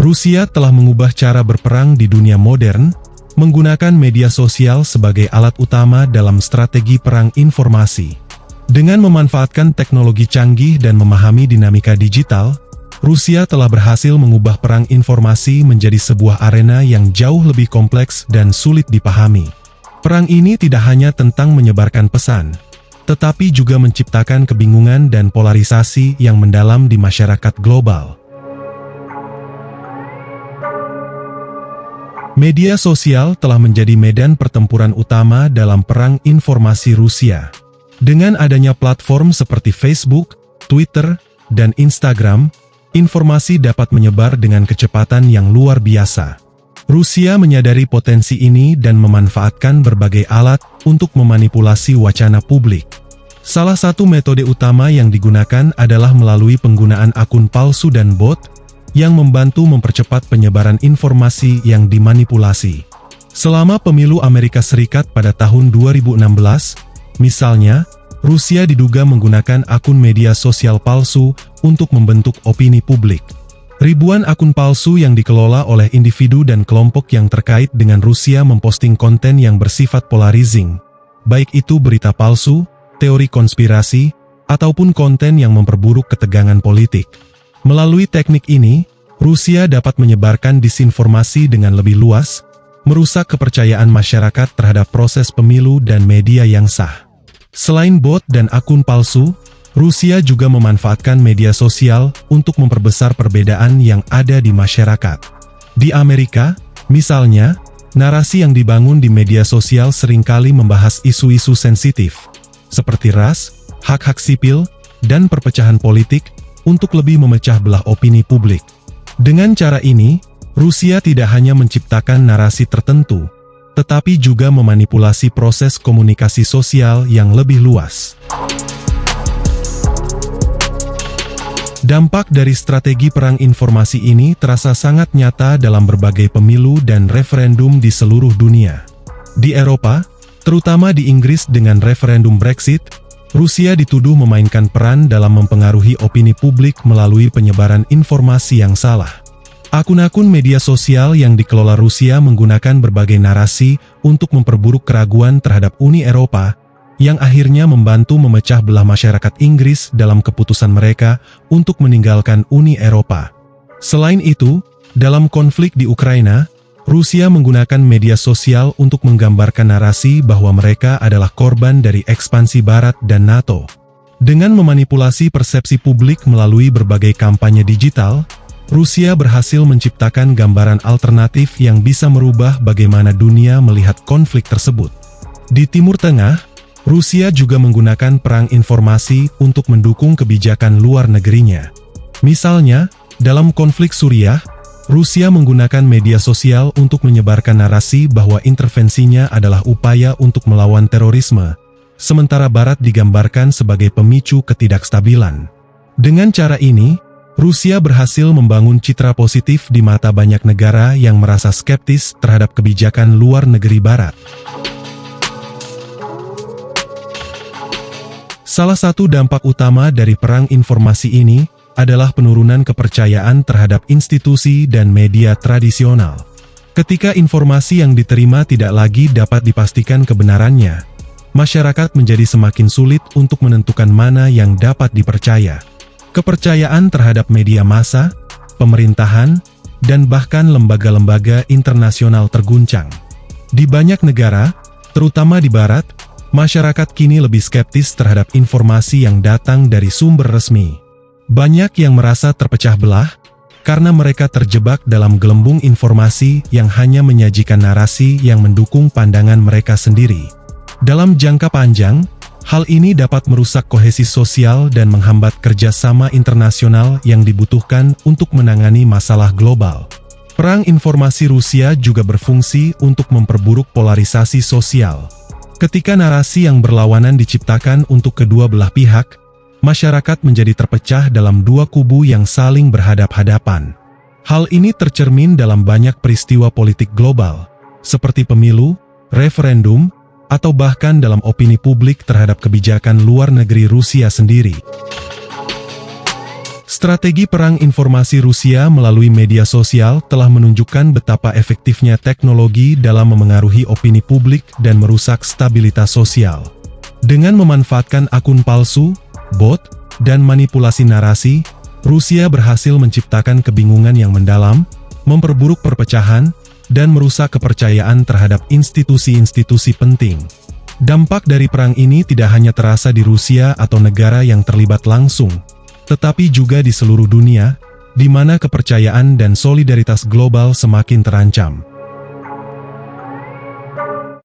Rusia telah mengubah cara berperang di dunia modern, menggunakan media sosial sebagai alat utama dalam strategi perang informasi. Dengan memanfaatkan teknologi canggih dan memahami dinamika digital, Rusia telah berhasil mengubah perang informasi menjadi sebuah arena yang jauh lebih kompleks dan sulit dipahami. Perang ini tidak hanya tentang menyebarkan pesan, tetapi juga menciptakan kebingungan dan polarisasi yang mendalam di masyarakat global. Media sosial telah menjadi medan pertempuran utama dalam perang informasi Rusia. Dengan adanya platform seperti Facebook, Twitter, dan Instagram, informasi dapat menyebar dengan kecepatan yang luar biasa. Rusia menyadari potensi ini dan memanfaatkan berbagai alat untuk memanipulasi wacana publik. Salah satu metode utama yang digunakan adalah melalui penggunaan akun palsu dan bot, yang membantu mempercepat penyebaran informasi yang dimanipulasi. Selama pemilu Amerika Serikat pada tahun 2016, misalnya, Rusia diduga menggunakan akun media sosial palsu untuk membentuk opini publik. Ribuan akun palsu yang dikelola oleh individu dan kelompok yang terkait dengan Rusia memposting konten yang bersifat polarizing, baik itu berita palsu, teori konspirasi, ataupun konten yang memperburuk ketegangan politik. Melalui teknik ini, Rusia dapat menyebarkan disinformasi dengan lebih luas, merusak kepercayaan masyarakat terhadap proses pemilu dan media yang sah. Selain bot dan akun palsu, Rusia juga memanfaatkan media sosial untuk memperbesar perbedaan yang ada di masyarakat. Di Amerika, misalnya, narasi yang dibangun di media sosial seringkali membahas isu-isu sensitif, seperti ras, hak-hak sipil, dan perpecahan politik, untuk lebih memecah belah opini publik. Dengan cara ini, Rusia tidak hanya menciptakan narasi tertentu, tetapi juga memanipulasi proses komunikasi sosial yang lebih luas. Dampak dari strategi perang informasi ini terasa sangat nyata dalam berbagai pemilu dan referendum di seluruh dunia. Di Eropa, terutama di Inggris dengan referendum Brexit, Rusia dituduh memainkan peran dalam mempengaruhi opini publik melalui penyebaran informasi yang salah. Akun-akun media sosial yang dikelola Rusia menggunakan berbagai narasi untuk memperburuk keraguan terhadap Uni Eropa, yang akhirnya membantu memecah belah masyarakat Inggris dalam keputusan mereka untuk meninggalkan Uni Eropa. Selain itu, dalam konflik di Ukraina, Rusia menggunakan media sosial untuk menggambarkan narasi bahwa mereka adalah korban dari ekspansi Barat dan NATO. Dengan memanipulasi persepsi publik melalui berbagai kampanye digital, Rusia berhasil menciptakan gambaran alternatif yang bisa merubah bagaimana dunia melihat konflik tersebut. Di Timur Tengah, Rusia juga menggunakan perang informasi untuk mendukung kebijakan luar negerinya. Misalnya, dalam konflik Suriah, Rusia menggunakan media sosial untuk menyebarkan narasi bahwa intervensinya adalah upaya untuk melawan terorisme, sementara Barat digambarkan sebagai pemicu ketidakstabilan. Dengan cara ini, Rusia berhasil membangun citra positif di mata banyak negara yang merasa skeptis terhadap kebijakan luar negeri Barat. Salah satu dampak utama dari perang informasi ini adalah penurunan kepercayaan terhadap institusi dan media tradisional. Ketika informasi yang diterima tidak lagi dapat dipastikan kebenarannya, masyarakat menjadi semakin sulit untuk menentukan mana yang dapat dipercaya. Kepercayaan terhadap media massa, pemerintahan, dan bahkan lembaga-lembaga internasional terguncang. Di banyak negara, terutama di Barat, masyarakat kini lebih skeptis terhadap informasi yang datang dari sumber resmi. Banyak yang merasa terpecah belah, karena mereka terjebak dalam gelembung informasi yang hanya menyajikan narasi yang mendukung pandangan mereka sendiri. Dalam jangka panjang, hal ini dapat merusak kohesi sosial dan menghambat kerjasama internasional yang dibutuhkan untuk menangani masalah global. Perang informasi Rusia juga berfungsi untuk memperburuk polarisasi sosial. Ketika narasi yang berlawanan diciptakan untuk kedua belah pihak, masyarakat menjadi terpecah dalam dua kubu yang saling berhadap-hadapan. Hal ini tercermin dalam banyak peristiwa politik global, seperti pemilu, referendum, atau bahkan dalam opini publik terhadap kebijakan luar negeri Rusia sendiri. Strategi perang informasi Rusia melalui media sosial telah menunjukkan betapa efektifnya teknologi dalam memengaruhi opini publik dan merusak stabilitas sosial. Dengan memanfaatkan akun palsu, bot, dan manipulasi narasi, Rusia berhasil menciptakan kebingungan yang mendalam, memperburuk perpecahan, dan merusak kepercayaan terhadap institusi-institusi penting. Dampak dari perang ini tidak hanya terasa di Rusia atau negara yang terlibat langsung, tetapi juga di seluruh dunia, di mana kepercayaan dan solidaritas global semakin terancam.